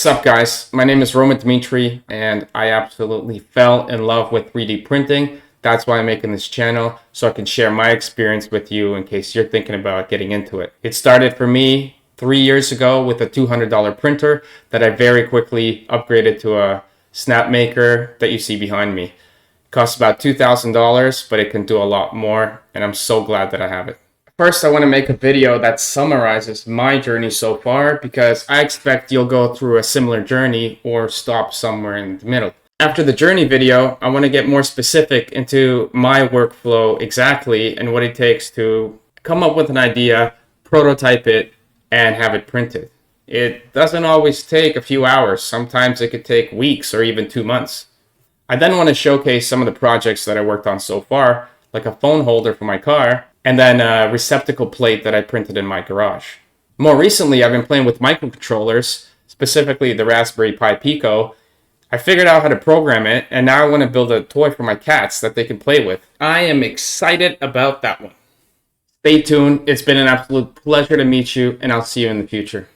Sup guys, my name is Roman Dmitry and I absolutely fell in love with 3D printing. That's why I'm making this channel, so I can share my experience with you in case you're thinking about getting into it. It started for me 3 years ago with a $200 printer that I very quickly upgraded to a Snapmaker that you see behind me. It costs about $2,000, but it can do a lot more, and I'm so glad that I have it. First, I want to make a video that summarizes my journey so far because I expect you'll go through a similar journey or stop somewhere in the middle. After the journey video, I want to get more specific into my workflow exactly and what it takes to come up with an idea, prototype it, and have it printed. It doesn't always take a few hours. Sometimes it could take weeks or even 2 months. I then want to showcase some of the projects that I worked on so far, like a phone holder for my car, and then a receptacle plate that I printed in my garage. More recently, I've been playing with microcontrollers, specifically the Raspberry Pi Pico. I figured out how to program it, and now I want to build a toy for my cats that they can play with. I am excited about that one. Stay tuned. It's been an absolute pleasure to meet you, and I'll see you in the future.